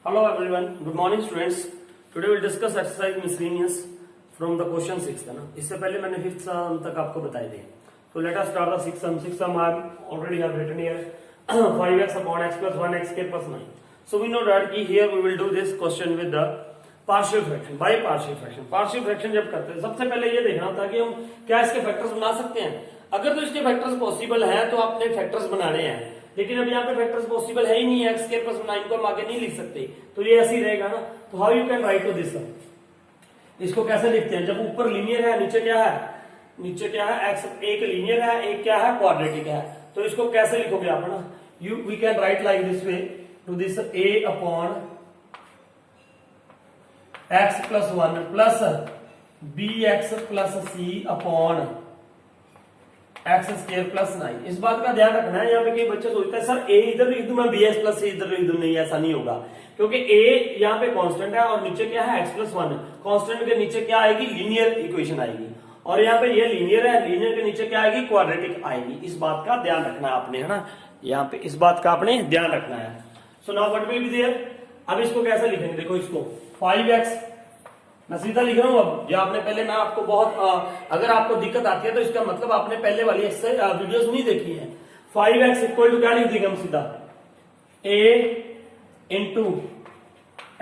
Hello everyone, good morning students. Today we'll discuss exercise miscellaneous from the question 6 है ना. इससे पहले मैंने 5th sum तक आपको बताए थे. So let us start the 6th sum. 6th sum I already have written here 5x upon x plus 1x square plus 9. So we know that कि here we will do this question with the partial fraction by partial fraction. Partial fraction जब करते हैं सबसे पहले ये देखना था कि हम क्या इसके फैक्टर्स बना सकते हैं. अगर तो इसके फैक्टर्स पॉसिबल है तो आपने फैक्टर्स बनाने हैं, लेकिन अब यहाँ पे फैक्टर्स पॉसिबल है ही नहीं है. एक्स स्क्वायर प्लस 9 को हम आगे नहीं लिख सकते, तो ये ऐसे ही रहेगा ना. तो how you can write to this. इसको कैसे लिखते हैं जब ऊपर लीनियर है नीचे क्या है, नीचे क्या है एक्स. एक लीनियर है एक क्या है क्वाड्रेटिक है. तो इसको कैसे लिखोगे आप ना, you we can write like this way to this a upon x plus 1 plus b x plus c upon x square plus 9. इस बात का ध्यान रखना है. यहाँ पे कई बच्चे सोचते हैं सर ए इधर लिख दूं मैं बी एक्स प्लस सी इधर लिख दूं. नहीं, ऐसा नहीं होगा, क्योंकि ए यहाँ पे कांस्टेंट है और नीचे क्या है एक्स प्लस 1. कांस्टेंट के नीचे क्या आएगी, लीनियर इक्वेशन आएगी. और यहाँ पे ये लीनियर है, लीनियर के नीचे क्या आएगी, क्वाड्रेटिक आएगी. इस बात का ध्यान रखना है आपने, है ना. यहाँ पे इस बात का आपने ध्यान रखना है. So now what will be there. अब इसको कैसे लिखेंगे, देखो इसको 5x मैं सीधा लिख रहा हूं. अब जो आपने पहले, मैं आपको बहुत अगर आपको दिक्कत आती है तो इसका मतलब आपने पहले वाली वीडियोस नहीं देखी है. 5x इक्वल टू क्या लिख देंगे हम सीधा, a into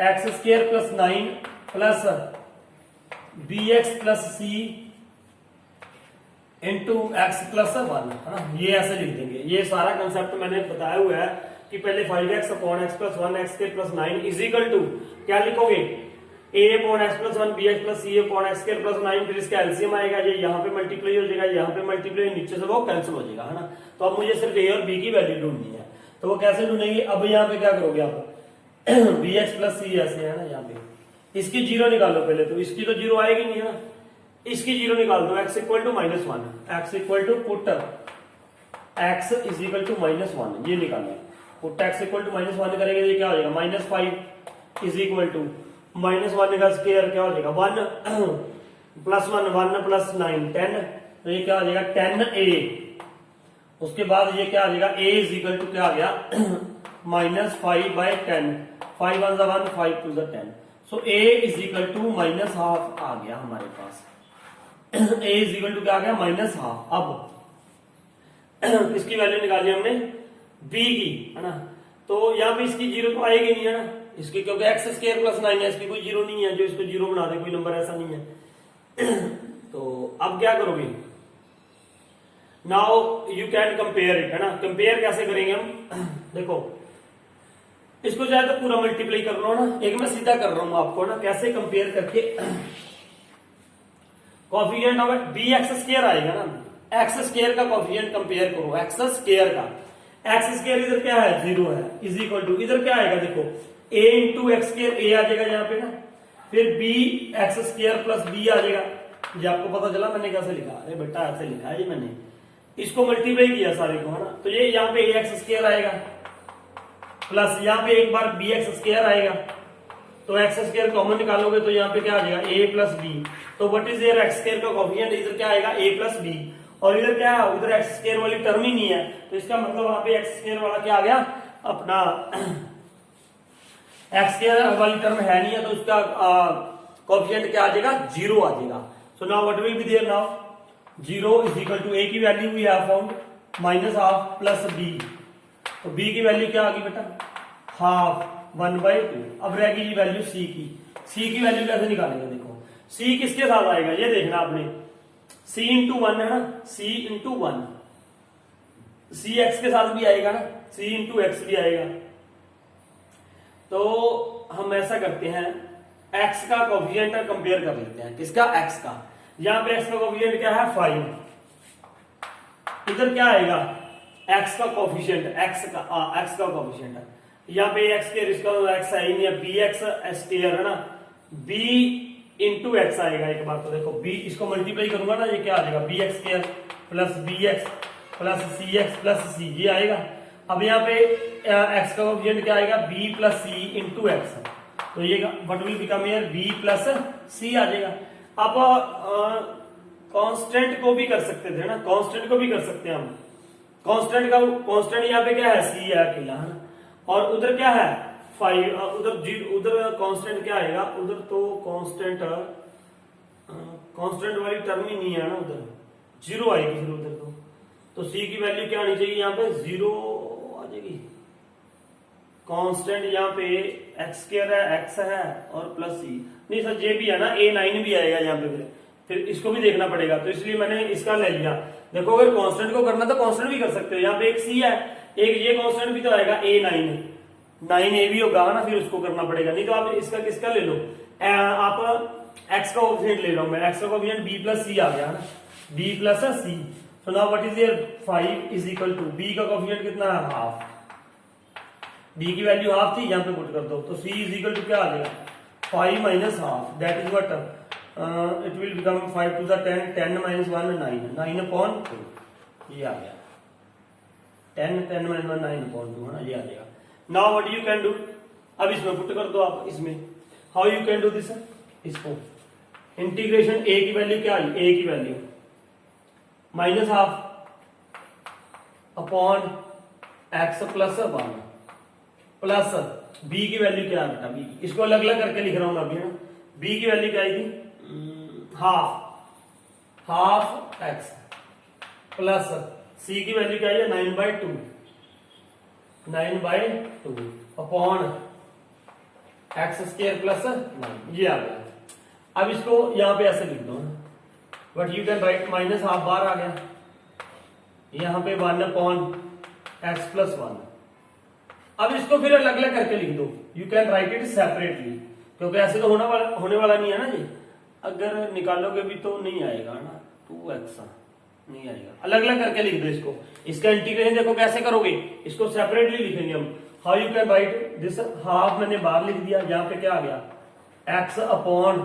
x square plus 9 plus b x plus c into x plus 1, है ना. ये ऐसे लिख देंगे. ये सारा कंसेप्ट मैंने बताया हुआ है कि पहले 5x upon x plus 1 x square plus 9 is equal to क्या लिखोगे, a upon x plus 1 bx plus c upon x square plus 9. फिर इसका एलसीएम आएगा, ये यहाँ पे मल्टीप्लाई हो जाएगा, यहाँ पे मल्टीप्लाई, नीचे से वो कैंसिल हो जाएगा, है ना. तो अब मुझे सिर्फ a और b की वैल्यू ढूंढनी है. तो वो कैसे ढूंढेंगे, अब यहाँ पे क्या करोगे आप bx प्लस सी ऐसे है ना, यहाँ पे इसकी जीरो निकालो पहले. तो इसकी तो जीरो आएगी नहीं, है ना. इसकी जीरो निकाल दो. x equal to -1, x equal to put x is equal to -1, ये निकालना. पुट x इक्वल टू -1 करेंगे तो ये क्या हो जाएगा, -5 इज इक्वल टू -1 का स्क्वायर क्या हो जाएगा 1 प्लस 1 1 प्लस 9 10. तो ये क्या हो जाएगा 10a. उसके बाद ये क्या आ जाएगा, a इज इक्वल टू क्या आ गया -5/10. 5 1 1 5 2 10. So a is equal to -12 आ गया हमारे पास. a इज इक्वल टू क्या आ गया -12. अब किसकी वैल्यू निकाली हमने, b की, है ना. तो यहाँ पे इसकी जीरो तो आएगी नहीं, है ना, इसकी, क्योंकि एक्स स्क्वायर प्लस 9 है, इसकी कोई जीरो नहीं है. जो इसको जीरो बना दे कोई नंबर ऐसा नहीं है. तो अब क्या करोगे, now you can compare it, है ना. कंपेयर कैसे करेंगे हम, देखो इसको चाहे तो पूरा मल्टीप्लाई कर लो ना. एक मैं सीधा कर रहा हूं आपको ना, कैसे कंपेयर करके. Coefficient of b x square आएगा ना, एक्स स्क्वायर का कॉफिशिएंट कंपेयर करो एक्स स्क्वायर का. एक्स स्क्वायर इधर क्या है, 0 है, इज इक्वल टू इधर क्या आएगा, देखो a इंटू एक्स स्क्वायर ए आ जाएगा यहाँ पे ना. फिर b x square plus b आ जाएगा. ये आपको पता चला मैंने कैसे लिखा, अरे बेटा ऐसे लिखा है ये मैंने. इसको मल्टीप्लाई किया सारे को, है ना. तो ये यहाँ पे a एक्स स्क्वायर आएगा प्लस यहाँ पे एक बार b एक्स स्क्वायर आएगा. तो एक्स स्क्वायर कॉमन निकालोगे तो यहाँ पे क्या आ जाएगा a प्लस बी. तो what is there, x square का कॉफिशिएंट इधर क्या आएगा a प्लस बी. और इधर क्या है, उधर एक्स स्क्वायर वाली टर्म ही नहीं है. तो इसका मतलब वहां पे एक्स स्क्वायर वाला क्या आ गया, अपना एक्स स्क्वायर वाली टर्म है नहीं है, तो उसका कोएफिशिएंट क्या आ जाएगा, 0 आ जाएगा. So now what will be there, now 0 is equal to a की value we have found -12 plus b. तो b की वैल्यू क्या आ गई बेटा, हाफ 1/2. अब रहेगी वैल्यू c की. c की वैल्यू कैसे निकालेंगे, देखो c किसके साथ आएगा ये देखना आपने, c इंटू 1 है ना, c इंटू 1. c x के साथ भी आएगा ना, c इंटू एक्स भी आएगा. तो हम ऐसा करते हैं, x का कोएफिशिएंट कंपेयर कर लेते हैं. किसका, x का. यहां पे x का कोएफिशिएंट क्या है 5. इधर क्या आएगा, x का कोएफिशिएंट, x का कोएफिशिएंट है. यहाँ पे x के इसका x है ही नहीं है, bx स्क्वायर है ना, b इंटू एक्स आएगा एक बार. तो देखो b इसको मल्टीप्लाई करूंगा ना, ये क्या आ जाएगा b x square plus b x plus c x plus c, ये आएगा. अब यहाँ पे x का कोएफिशिएंट क्या आएगा, b plus c into x. तो ये what will become here, b plus c आ जाएगा. अब कांस्टेंट को भी कर सकते थे ना, कांस्टेंट को भी कर सकते हैं हम. कांस्टेंट यहाँ पे क्या है, c है अकेला, है ना. और उधर क्या है 5 उधर कांस्टेंट क्या आएगा, उधर तो कांस्टेंट वाली टर्म ही नहीं है ना, उधर जीरो आएगी फिर उधर तो सी की वैल्यू क्या आनी चाहिए, यहाँ पे जीरो आ जाएगी। कांस्टेंट यहाँ पे एक्स स्क्वायर है, एक्स है और प्लस सी, नहीं सर ये भी है ना, A9 भी आएगा यहाँ पे, फिर इसको भी देखना पड़ेगा, तो इसलिए मैंने इसका ले लिया। देखो अगर कांस्टेंट को करना तो कांस्टेंट भी कर सकते हो, यहाँ पे एक सी है, एक ये कांस्टेंट भी तो आएगा A9, 9A भी होगा ना, फिर उसको करना पड़ेगा। नहीं तो आप इसका किसका ले लो, आप एक्स का कोएफिशिएंट ले रहा हूं मैं, एक्स का कोएफिशिएंट बी प्लस सी आ गया ना, b plus c. So now what is your 5 is equal to, b का कोएफिशिएंट कितना है, हाफ, बी की वैल्यू हाफ थी, यहाँ पे पुट कर दो, तो सी इज इक्वल टू क्या आ जाएगा, 5 minus half, that is what it will become 5 to the 10, 10 minus 1 9 upon 2, ये आ गया 10 माइनस 1 9 अपॉन 2 है ना, ये आ जाएगा। Now what you can do, अब इसमें पुट कर दो आप, इसमें how you can do this, इसको इंटीग्रेशन ए की वैल्यू क्या आई, ए की value minus half upon x plus 1 plus b की वैल्यू क्या है बेटा, बी, इसको अलग अलग करके लिख रहा हूं मैं अभी ना, बी की वैल्यू क्या आएगी, हाफ एक्स प्लस सी की वैल्यू क्या है 9/2 अपॉन एक्स स्क्वायर प्लस 9, ये आ गया। अब इसको यहां पे ऐसे लिख दो, but you can write minus half बार आ गया, यहां पे 1 अपॉन एक्स प्लस 1। अब इसको फिर अलग अलग करके लिख दो, you can right it separately, क्योंकि ऐसे तो होने वाला नहीं है ना जी, अगर निकालोगे भी तो नहीं आएगा ना, 2x नहीं आएगा, अलग अलग करके लिख दो इसको। इसका इंटीग्रेशन देखो कैसे करोगे, इसको सेपरेटली लिखेंगे हम, how you can write this, half मैंने बाहर लिख दिया, यहाँ पे क्या आ गया, x upon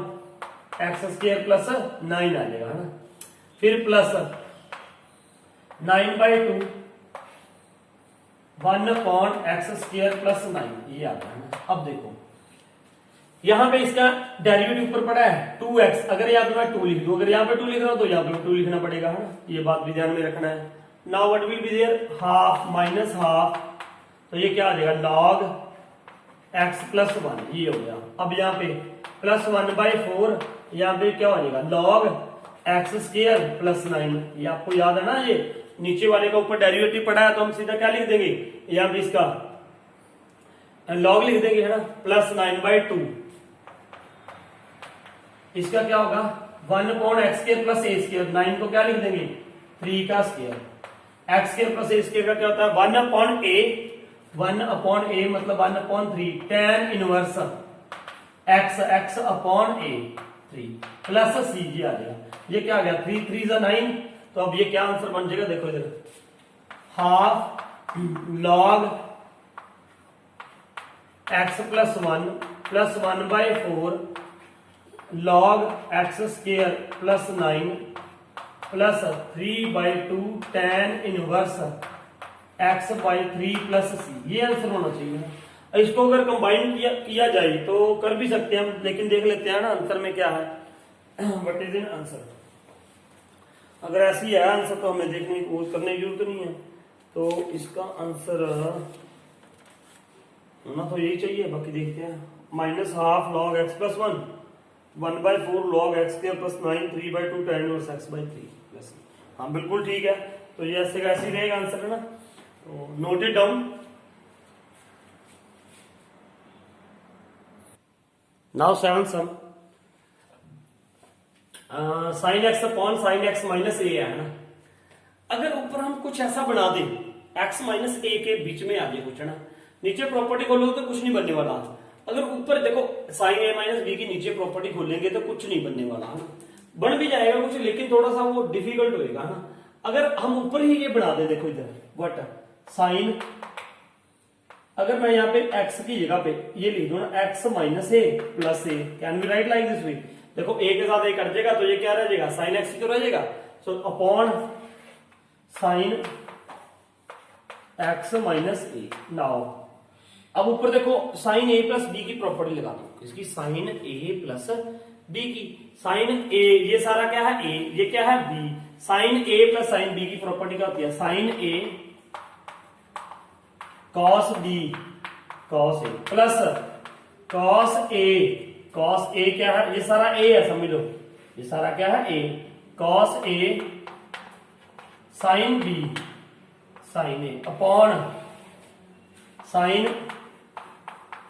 x square plus 9 आ जाएगा ना, फिर plus 9/2 1 upon x square plus 9, ये आ गया ना। अब देखो यहां पे इसका डेरिवेटिव ऊपर पड़ा है 2x, अगर यहाँ पे मैं 2 लिख दूं, अगर यहाँ पे 2 लिख रहा हूं तो यहाँ पे 2 लिखना पड़ेगा है ना, ये बात भी ध्यान में रखना है। Now what will be there, half minus half, तो ये क्या आ जाएगा, लॉग x प्लस 1, ये हो गया। अब यहाँ पे प्लस 1/4, यहाँ पे क्या हो जाएगा, लॉग एक्स स्क्वायर प्लस 9, ये आपको याद है ना, ये नीचे वाले का ऊपर डेरिवेटिव पड़ा है तो हम सीधा क्या लिख देंगे, यहाँ पे इसका लॉग लिख देंगे है ना, प्लस 9/2, इसका क्या होगा 1 अपॉन एक्स स्क्वायर प्लस ए स्क्वायर, 9 को क्या लिख देंगे 3 का स्क्वायर, एक्स स्क्वायर प्लस ए स्क्वायर का क्या होता है 1 अपॉन ए मतलब 1/3 tan इनवर्स x अपॉन ए 3 प्लस सी, ये आ गया, ये क्या आ गया 3 3 = 9, तो अब ये क्या आंसर बन जाएगा, देखो इधर half log x plus 1 plus 1/4 log x square plus 9 plus 3/2 tan inverse x/3 plus c, ये आंसर होना चाहिए। इसको अगर कंबाइन किया जाए तो कर भी सकते हैं हम, लेकिन देख लेते हैं ना आंसर में क्या है, व्हाट इज इन आंसर। अगर ऐसी है आंसर तो हमें देखने की करने की जरूरत नहीं है, तो इसका आंसर होना तो यही चाहिए, बाकी देखते हैं। Minus half log x plus 1/4 log x square plus 9 3/2 tan inverse x/3 plus, हाँ बिल्कुल ठीक है, तो ये ऐसे का ऐसे ही रहेगा आंसर है ना, तो note it down. Now 7th sum, sine x upon sine x minus a है ना, अगर ऊपर हम कुछ ऐसा बना दें एक्स माइनस ए के बीच में आ जाए कुछ है ना, नीचे प्रॉपर्टी खोलो तो कुछ नहीं बनने वाला। अगर ऊपर देखो साइन ए माइनस बी की नीचे प्रॉपर्टी खोलेंगे तो कुछ नहीं बनने वाला है ना, बन भी जाएगा कुछ लेकिन थोड़ा सा वो डिफिकल्ट होएगा ना। अगर हम ऊपर ही ये बना दे, देखो इधर व्हाट साइन, अगर मैं यहाँ पे x की जगह पे ये लिख दूं ना x minus a plus A, can be right like this वे, देखो a के साथ a कट जाएगा तो ये क्या रह जाएगा साइन x ही तो रह जाएगा, so upon sine x minus a. Now अब ऊपर देखो साइन a प्लस बी की प्रॉपर्टी लगा दो, इसकी साइन a प्लस बी की, साइन a ये सारा क्या है a, ये क्या है b, sine a plus sine b की प्रॉपर्टी क्या होती है sine a cos b cos a plus cos a क्या है, ये सारा ए है समझ लो, ये सारा क्या है ए, cos A sine B sign A upon sine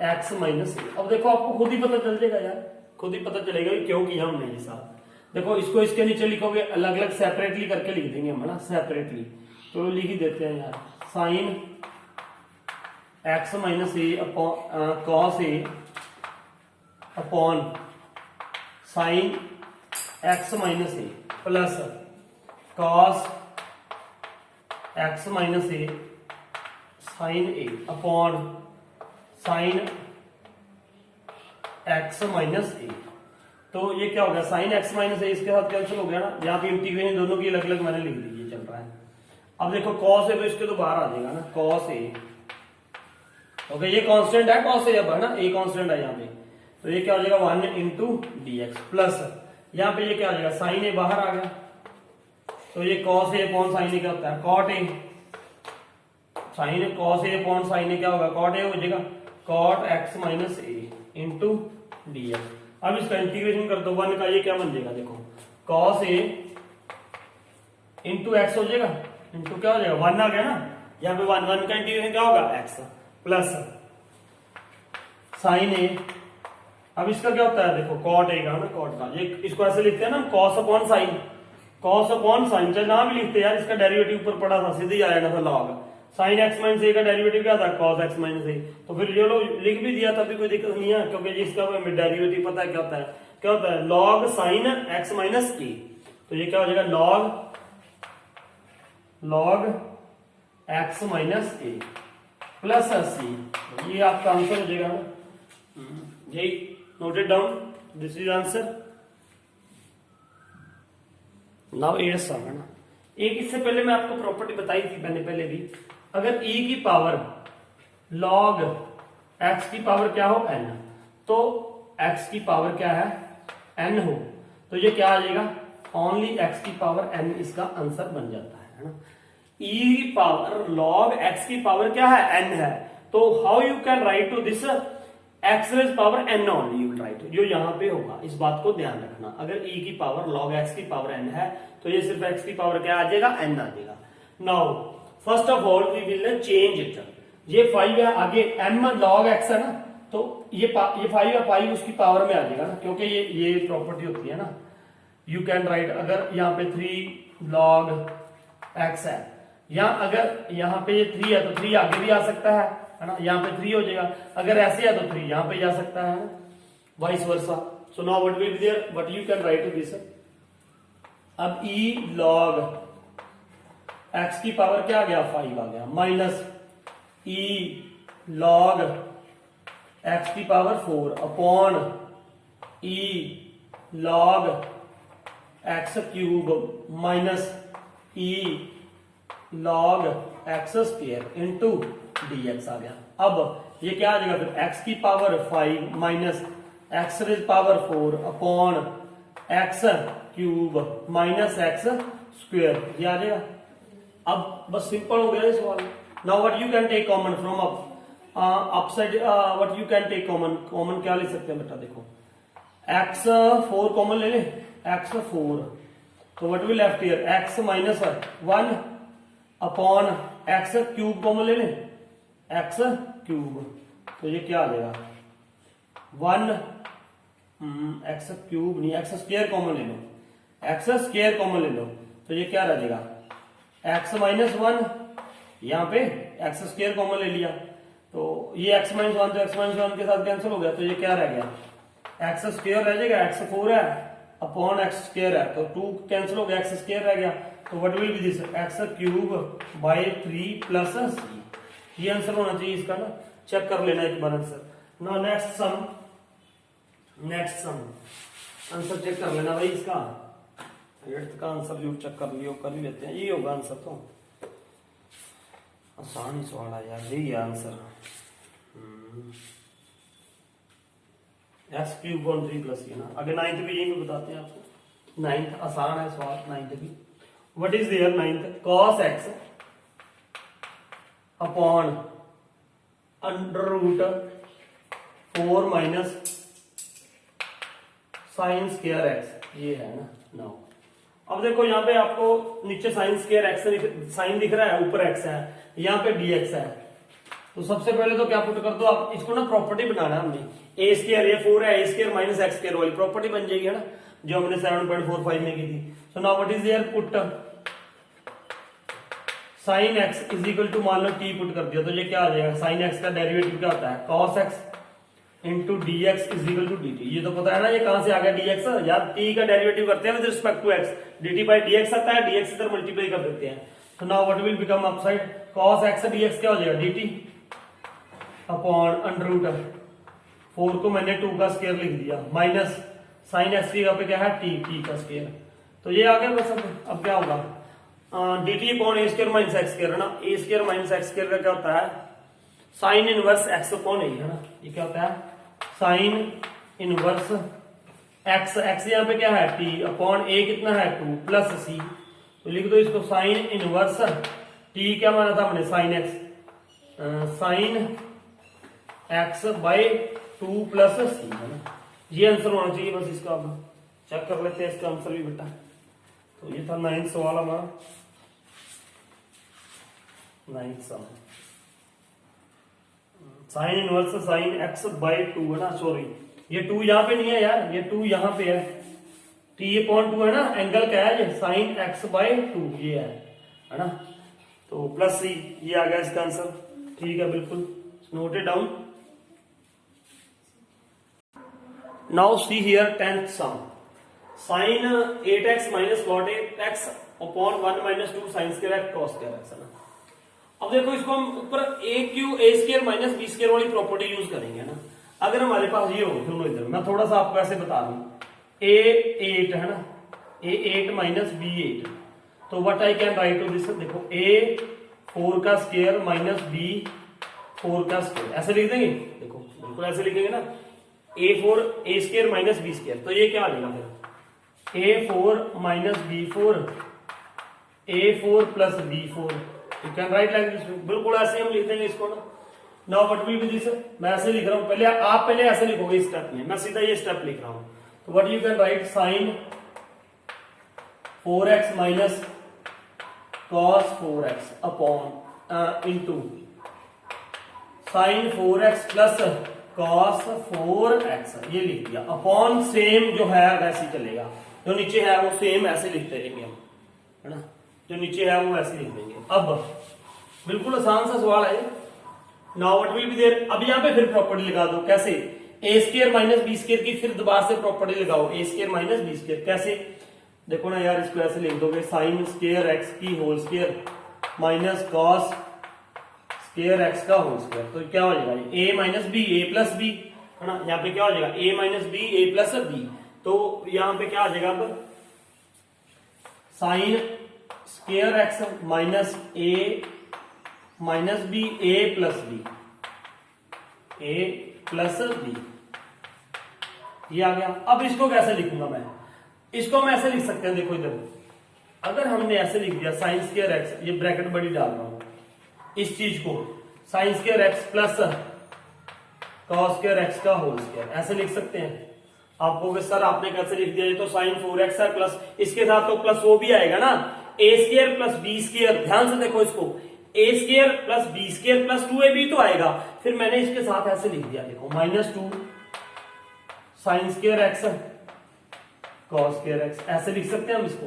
x minus ए। अब देखो आपको खुद ही पता चल जाएगा यार, खुद ही पता चलेगा कि क्यों किया हमने ये सारा। देखो इसको इसके नीचे लिखोगे, अलग अलग सेपरेटली करके लिख देंगे हम, है ना, सेपरेटली तो लिख ही देते हैं यार, sign x minus A upon cos a upon sine x minus a plus cos x minus A sign A upon sine x minus a. तो ये क्या हो गया, साइन एक्स माइनस ए इसके साथ कैंसिल हो गया ना, यहाँ पे इंटीग्रेशन दोनों की अलग अलग मैंने लिख दी, ये चल रहा है। अब देखो कॉस ए तो इसके तो बाहर आ जाएगा ना, कॉस ए ओके, ये कांस्टेंट है कॉस ए, अब है ना, ए कांस्टेंट है यहाँ पे, तो ये क्या हो जाएगा 1 इंटू डी एक्स प्लस यहाँ पे ये क्या हो जाएगा, साइन ए बाहर आ गया, तो ये cos a upon sine a क्या होता है, cot a, sine cos a upon sine a क्या होगा, कॉट ए हो जाएगा, cot x minus a into d x. अब इसका इंटीग्रेशन कर दो, 1 का ये क्या बन जाएगा, देखो कॉस ए इंटू एक्स हो जाएगा, इंटू क्या हो जाएगा 1 आ गया ना, यहाँ पे 1 का इंटीग्रेशन क्या होगा एक्स प्लस साइन ए। अब इसका क्या होता है, देखो कॉट ए का ना, कॉट का ये इसको ऐसे लिखते हैं ना, cos upon sine, cos upon sine, चाहे ना भी लिखते यार, इसका डेरिवेटिव ऊपर पड़ा था, सीधे ही आया था लॉग, साइन एक्स माइनस ए का डेरिवेटिव क्या था, कॉस एक्स माइनस ए, तो फिर ये लोग लिख भी दिया तभी कोई दिक्कत नहीं है, क्योंकि जिसका डेरिवेटिव पता है क्या होता है, क्या होता है log sine x minus a, तो ये क्या हो जाएगा log x minus a plus c, ये आपका आंसर हो जाएगा ना, यही noted down, this is answer. Now a sum है ना, एक इससे पहले मैं आपको प्रॉपर्टी बताई थी मैंने पहले भी, अगर e की पावर log x की पावर क्या हो n, तो x की पावर क्या है n हो, तो ये क्या आ जाएगा ओनली x की पावर n, इसका आंसर बन जाता है ना। e की पावर log x की पावर क्या है n है, तो how you can write to this x raise power n only, you will write, जो यहाँ पे होगा इस बात को ध्यान रखना, अगर e की पावर log x की पावर n है तो ये सिर्फ x की पावर क्या आ जाएगा n आ जाएगा। Now first of all we will change it, ये 5 है, आगे m log x है ना, तो ये 5 है, पाई उसकी पावर में आ जाएगा ना, क्योंकि ये प्रॉपर्टी होती है ना, यू कैन राइट, अगर यहाँ पे 3 log x है, या अगर यहाँ पे ये 3 है तो 3 आगे भी आ सकता है ना, यहाँ पे 3 हो जाएगा, अगर ऐसे है तो 3 यहाँ पे जा सकता है, vice versa. So now what will be there, but you can write this, अब e log x की पावर क्या आ गया 5 आ गया, माइनस e log x की power 4 upon e log x cube minus e log x square into dx आ गया। अब ये क्या आ जाएगा फिर, x की power 5 minus x raise power 4 upon x cube minus x square, ये आ जाएगा। अब बस सिंपल हो गया ये सवाल। Now what you can take common from upside, what you can take common, common क्या ले सकते हैं बेटा, देखो x4 कॉमन ले ले, x4, तो what will left here x minus 1 upon x cube common ले ले, x क्यूब, तो ये क्या आ जाएगा 1 x क्यूब नहीं, x स्क्वायर कॉमन ले लो, x स्क्वायर कॉमन ले लो, तो ये क्या रह जाएगा x माइनस 1, यहाँ पे x स्क्वायर कॉमन ले लिया, तो ये x माइनस 1 तो x माइनस 1 के साथ कैंसिल हो गया, तो ये क्या रह गया x स्क्वायर रह जाएगा, x4 है अपॉन x स्क्वायर है, तो 2 कैंसिल हो गया, x स्क्वायर रह गया, तो what will be this x cube by 3 plus c, ये आंसर होना चाहिए इसका ना, चेक कर लेना एक बार answer. Now next sum answer check कर लेना भाई इसका, 8th का आंसर जो चेक कर लियो, कर ही लेते हैं, ये होगा आंसर, तो आसान ही सवाल है यार, यही है answer, x cube on 3 plus ये ना। आगे 9th भी यही बताते हैं आपको, 9th आसान है सवाल, 9th भी। What is there 9th, cos x upon under root 4 minus sine square x, ये है ना। नाउ अब देखो यहाँ पे आपको नीचे साइन स्क्वायर एक्स साइन दिख रहा है, ऊपर एक्स है, यहाँ पे dx है। तो सबसे पहले तो क्या पुट कर दो आप, इसको ना प्रॉपर्टी बनाना है हमने। ए स्क्वायर ये 4 है, ए स्क्वायर माइनस एक्स स्क्वायर वाली प्रॉपर्टी बन जाएगी है ना, जो हमने 7.45 में की थी। So now what is there, put sine x is equal to, मान लो टी पुट कर दिया तो ये क्या आ जाएगा, साइन एक्स का डेरिवेटिव क्या होता है, cos x into d x is equal to d t. ये तो पता है ना, ये कहां से आ गया dx, यार t का डेरिवेटिव करते हैं with respect to x, dt by dx आता है, dx इधर मल्टीप्लाई कर देते हैं। So now what will become upside, cos x dx क्या हो जाएगा, dt अपॉन अंडर रूट 4 को मैंने 2 का स्क्वायर लिख दिया, माइनस साइन एक्स की पे क्या है t का स्क्वायर। तो ये आ गया बस। अब क्या होगा, dt अपॉन ए स्क्वायर माइनस एक्स स्क्वायर है ना, a square minus x square का क्या होता है, साइन इनवर्स एक्स अपॉन ए है ना, ये क्या होता है साइन इनवर्स एक्स, एक्स यहाँ पे क्या है t अपॉन ए कितना है 2 प्लस सी, तो लिख दो इसको साइन इनवर्स t क्या माना था हमने sine x, sine x by 2 plus c है ना, ये आंसर होना चाहिए बस इसका। अब चेक कर लेते हैं इसका आंसर भी बेटा। तो ये था 9th सवाल हमारा, 9th सवाल, sine inverse sine x by 2 है ना, सॉरी ये 2 यहाँ पे नहीं है यार, ये 2 यहाँ पे है, t अपॉन 2 है ना, एंगल क्या है ये साइन एक्स बाय 2 ये है ना, तो प्लस सी, ये आ गया इसका आंसर। ठीक है, बिल्कुल note it down. Now see here 10th sum, sine 8x minus cot 8x upon 1 minus 2 sine square x cos square x है ना। अब देखो इसको हम ऊपर a q a square minus b square वाली प्रॉपर्टी यूज करेंगे ना। अगर हमारे पास ये हो, सुनो इधर मैं थोड़ा सा आपको ऐसे बता दूं, a 8 है ना, a 8 माइनस b 8, तो what I can write to this, देखो a 4 का स्क्वायर माइनस b 4 का स्क्वायर, ऐसे लिख देंगे, देखो बिल्कुल ऐसे लिखेंगे ना, a4 a square minus b square, तो ये क्या आ जाएगा फिर a4 minus b4 a4 plus b4, you can write like this, बिल्कुल ऐसे हम लिख देंगे इसको ना। Now what will be this, मैं ऐसे लिख रहा हूं, पहले आप पहले ऐसे लिखोगे इस स्टेप में, मैं सीधा ये स्टेप लिख रहा हूं। तो what you can write, sine 4x minus cos 4x upon into sine 4x plus cos 4x, ये लिख दिया, अपॉन सेम जो है वैसे ही चलेगा, जो नीचे है वो सेम ऐसे लिखते रहेंगे हम, है ना, जो नीचे है वो ऐसे लिख देंगे। अब बिल्कुल आसान सा सवाल है। Now what will be there, अब यहाँ पे फिर प्रॉपर्टी लगा दो, कैसे, a square minus b square की फिर दोबारा से प्रॉपर्टी लगाओ, a square minus b square, कैसे, देखो ना यार, इसको ऐसे लिख दोगे, साइन स्क्वायर एक्स की whole square minus cos square x का होल स्क्वायर, तो क्या हो जाएगा, a minus b a plus b है ना, यहाँ पे क्या हो जाएगा a minus b a plus b, तो यहाँ पे क्या आ जाएगा, अब sign square x minus A minus b a plus B ये आ गया। अब इसको कैसे लिखूंगा मैं, इसको मैं ऐसे लिख सकते हैं, देखो इधर अगर हमने ऐसे लिख दिया साइन स्क्वायर एक्स, ये ब्रैकेट बड़ी डाल रहा हूं, इस चीज को sign square x plus cos square x का होल स्क्वायर, ऐसे लिख सकते हैं। आपको सर आपने कैसे लिख दिया, ये तो साइन 4x है प्लस इसके साथ तो प्लस वो भी आएगा ना, a square plus b square, ध्यान से देखो इसको, a square plus b square plus 2ab तो आएगा, फिर मैंने इसके साथ ऐसे लिख दिया, देखो minus 2 sine square x cos square x, ऐसे लिख सकते हैं हम इसको,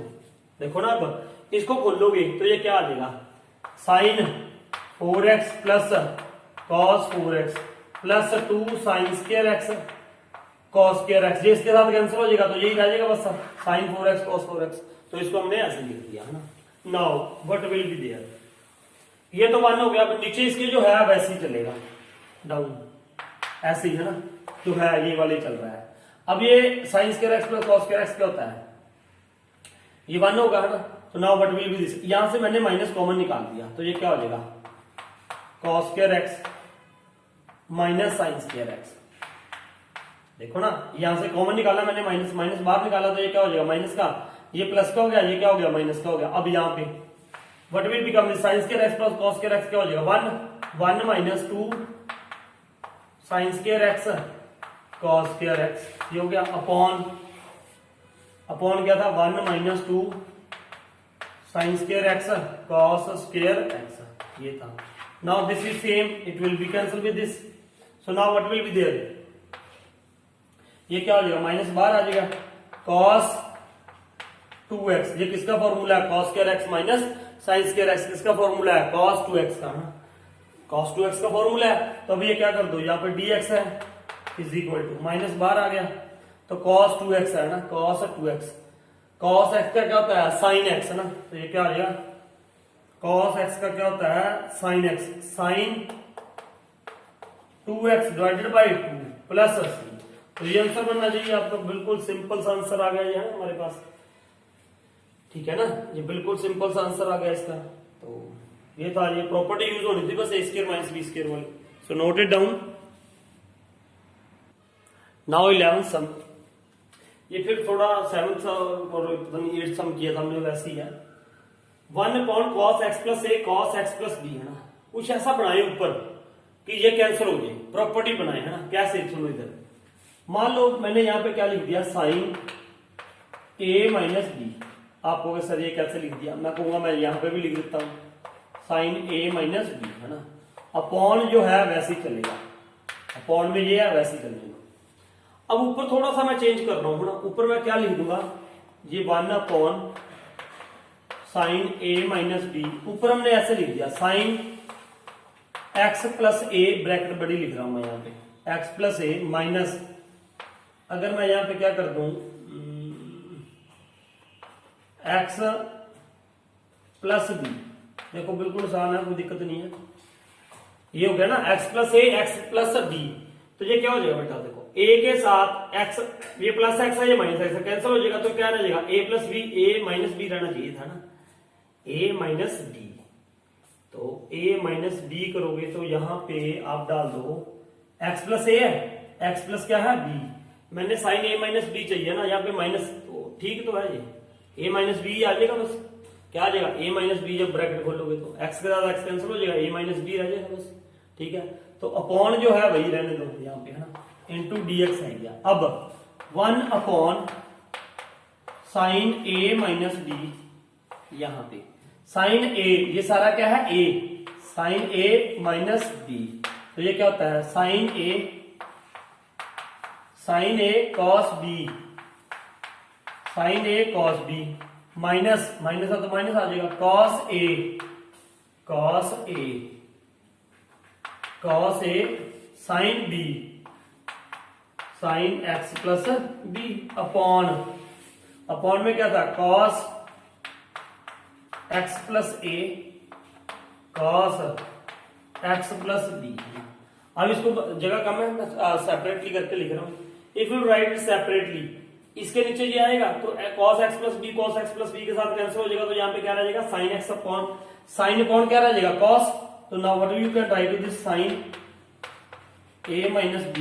देखो ना। अब इसको खोलोगे तो ये क्या आ जाएगा, sine 4x plus cos 4x plus 2 sine square x cos square x, इसके साथ कैंसिल हो जाएगा तो यही रह जाएगा बस, साइन 4x कॉस 4x, तो इसको हमने ऐसे लिख दिया है ना। Now what will be there, ये तो 1 हो गया, अब नीचे इसके जो है वैसे ही चलेगा, डाउन ऐसे ही है ना, जो है ये वाले चल रहा है। अब ये sign square x plus cos square x क्या होता है, ये 1 होगा है ना, तो now what will be this, यहां से मैंने माइनस कॉमन निकाल दिया, तो ये क्या हो जाएगा, cos square x minus sine square x, देखो ना, यहां से कॉमन निकाला मैंने, माइनस माइनस बाहर निकाला, तो ये क्या हो जाएगा माइनस का, ये प्लस का हो गया, ये क्या हो गया माइनस का हो गया। अब यहाँ पे what will become, sine square x plus cos square x क्या हो जाएगा, 1 minus 2 sine square x cos square x, ये हो गया। अपॉन अपॉन क्या था 1 minus 2 sine square x cos square x, ये था। Now this is same, it will be cancel with this, so now what will be there, ये क्या हो जाएगा माइनस बाहर आ जाएगा, कॉस 2x, ये किसका फॉर्मूला है, cos square x minus sine square x, किसका फॉर्मूला है, कॉस 2x का ना, कॉस 2x का फॉर्मूला है। तो अब ये क्या कर दो, यहाँ पे dx है इज इक्वल टू माइनस बाहर आ गया, तो cos 2x है ना, cos 2x, cos x का क्या होता है sin x है ना, तो ये क्या आ जाएगा cos x का क्या होता है sin x, sin 2x divided by 2 plus c, तो ये आंसर बनना चाहिए आपका, बिल्कुल सिंपल सा आंसर आ गया ये है हमारे पास, ठीक है ना, ये बिल्कुल सिंपल सा आंसर आ गया इसका। तो ये था, ये प्रॉपर्टी यूज होनी थी बस a square minus b square वाली, so note it down. Now 11th sum, ये फिर थोड़ा 7th और 8th सम किया था हमने वैसे ही है। 1 upon cos x plus a cos x plus b है ना, कुछ ऐसा बनाए ऊपर कि ये कैंसिल हो जाए, प्रॉपर्टी बनाए है ना, कैसे, सुनो इधर, मान लो मैंने यहाँ पे क्या लिख दिया साइन a माइनस बी, आप कहोगे सर ये कैसे लिख दिया, मैं कहूंगा मैं यहाँ पे भी लिख देता हूँ साइन a माइनस बी है ना, अपॉन जो है वैसे ही चलेगा, अपॉन में ये है वैसे ही चलेगा। अब ऊपर थोड़ा सा मैं चेंज कर रहा हूं ना, ऊपर मैं क्या लिख दूंगा, ये 1 upon sine a minus b, ऊपर हमने ऐसे लिख दिया sine x plus a, bracket बड़ी लिख रहा हूं मैं यहाँ पे, x प्लस a माइनस, अगर मैं यहाँ पे क्या कर दूं x प्लस b, देखो बिल्कुल आसान है, कोई दिक्कत नहीं है, ये हो गया ना x plus a x plus b, तो ये क्या हो जाएगा बेटा, देखो a के साथ x, ये प्लस x है ये माइनस x है, कैंसिल हो जाएगा, तो क्या रह जाएगा a plus b, a minus b रहना चाहिए था ना, a माइनस b, तो a माइनस b करोगे तो यहाँ पे आप डाल दो x प्लस a है, x प्लस क्या है b, मैंने साइन a माइनस b चाहिए ना, यहाँ पे माइनस, तो ठीक तो है ये a माइनस b आ जाएगा, बस क्या आ जाएगा a माइनस b, जब ब्रैकेट खोलोगे तो x के साथ x कैंसिल हो जाएगा, a माइनस b रह जाएगा बस, ठीक है। तो अपॉन जो है वही रहने दो यहाँ पे है ना, इंटू dx है गया। अब 1 upon sine a minus b, यहाँ पे साइन a, ये सारा क्या है a, sine a minus b, तो ये क्या होता है sine a cos b, sine a cos b, minus minus है तो माइनस आ जाएगा, cos a sine b, sine x plus b, upon, upon में क्या था cos x plus a cos x plus b। अब इसको जगह कम है, मैं सेपरेटली करके लिख रहा हूं, if you right it separately, इसके नीचे ये आएगा तो cos x plus b, cos x plus b के साथ कैंसिल हो जाएगा, तो यहाँ पे क्या रह जाएगा sine x upon, sine upon क्या रह जाएगा cos, तो now what you can write this sine a minus b,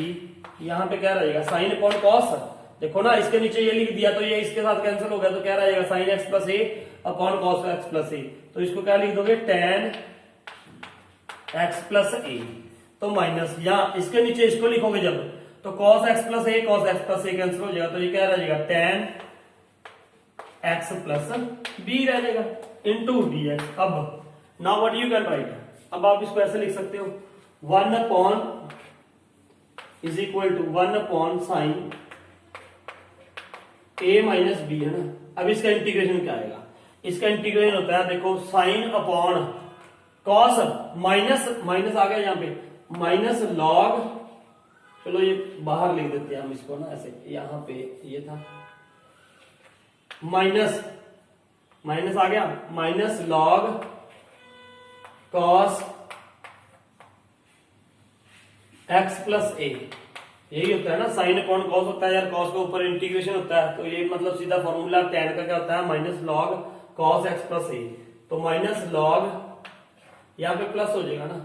यहाँ पे क्या रहेगा साइन अपॉन कॉस, देखो ना इसके नीचे ये लिख दिया तो ये इसके साथ कैंसिल हो गया, तो क्या रहेगा sine x plus A upon cos x plus a, तो इसको क्या लिख दोगे टेन एक्स प्लस ए, तो माइनस, या इसके नीचे इसको लिखोगे जब, तो कॉस एक्स प्लस ए कैंसिल हो जाएगा, तो ये क्या रह जाएगा टेन एक्स प्लस बी रह जाएगा इंटू डी एक्स। अब now what you can write, अब आप इसको ऐसे लिख सकते हो 1 upon is equal to 1 upon sine a minus b है ना। अब इसका इंटीग्रेशन क्या आएगा, इसका इंटीग्रेशन होता है देखो sine upon cos, minus minus आ गया यहाँ पे माइनस लॉग, चलो ये बाहर लिख देते हैं हम इसको ना ऐसे, यहाँ पे ये था माइनस माइनस आ गया minus log cos x plus a, यही होता है ना साइन अपॉन कॉस होता है यार, कॉस के ऊपर इंटीग्रेशन होता है, तो ये मतलब सीधा फॉर्मूला tan का क्या होता है minus log cos x plus a, तो माइनस लॉग यहाँ पे प्लस हो जाएगा ना,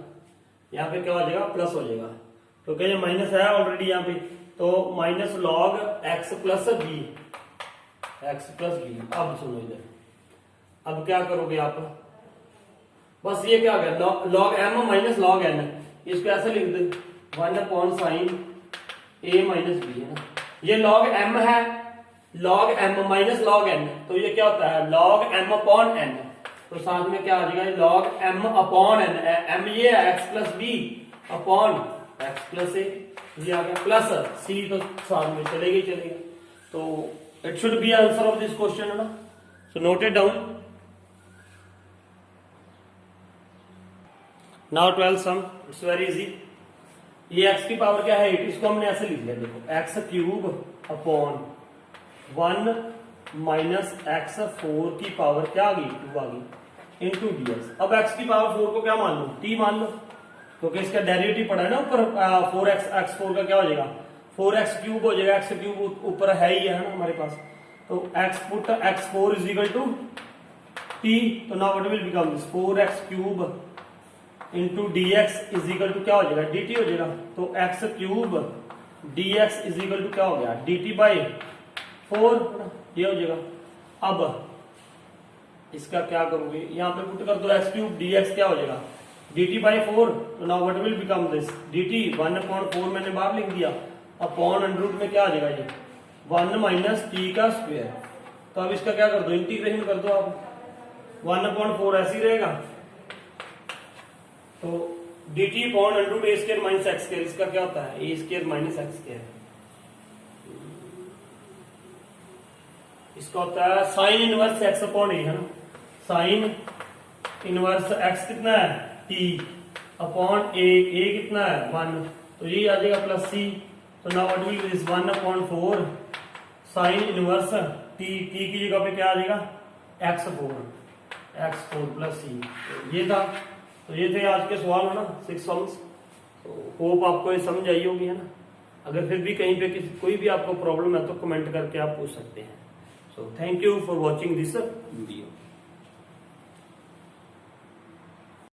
यहाँ पे क्या हो जाएगा प्लस हो जाएगा, क्योंकि ये माइनस है ऑलरेडी यहाँ पे, तो minus log x plus b, x plus b. अब सुनो इधर, अब क्या करोगे आप, बस ये क्या हो गया log m minus log n, इसको ऐसे लिख दो 1 upon sine a minus b है ना। ये log m है, log m minus log n, तो ये क्या होता है log m अपॉन n। तो साथ में क्या आ जाएगा log m upon n, m ये है x plus b upon x plus a, ये आ गया प्लस c, तो साथ में चलेगा ही चलेगा। तो it should be answer of this question है ना। So note it down. Now 12th sum, it's very easy. ये x की पावर क्या है 8, इसको हमने ऐसे लिख लिया, देखो x cube upon 1 minus x 4 की पावर क्या आ गई 2 आ गई इंटू dx। अब x की पावर 4 को क्या मान लो t मान लो, क्योंकि इसका डेरिवेटिव पड़ा है ना ऊपर 4x, x4 का क्या हो जाएगा 4x क्यूब हो जाएगा, x क्यूब ऊपर है ही है ना हमारे पास। तो x put x4 is equal to t, तो now what will become this 4x cube into dx is equal to क्या हो जाएगा dt हो जाएगा। तो x cube dx is equal to क्या हो गया dt बाई 4, ये हो जाएगा। अब इसका क्या करोगे यहाँ पे पुट कर दो x क्यूब dx क्या हो जाएगा dt बाई 4, तो now what will become this dt 1/4 मैंने बाहर लिख दिया अपॉन अंडर रूट में क्या आ जाएगा ये 1 माइनस टी का स्क्वायर। तो अब इसका क्या कर दो इंटीग्रेशन कर दो आप 1/4 ऐसे ही रहेगा। तो dt upon under root a square minus x square, इसका क्या होता है a square minus x square, इसका होता है sine inverse x upon a है ना। साइन इनवर्स x कितना है t अपॉन a कितना है 1, तो ये आ जाएगा प्लस c। तो now what will this 1/4 sine inverse t की जगह पे क्या आ जाएगा x4 प्लस c। ये था, तो ये थे आज के सवाल है ना 6 सम्स। तो होप आपको ये समझ आई होगी है ना। अगर फिर भी कहीं पे कोई भी आपको प्रॉब्लम है तो कमेंट करके आप पूछ सकते हैं। So thank you for watching this video.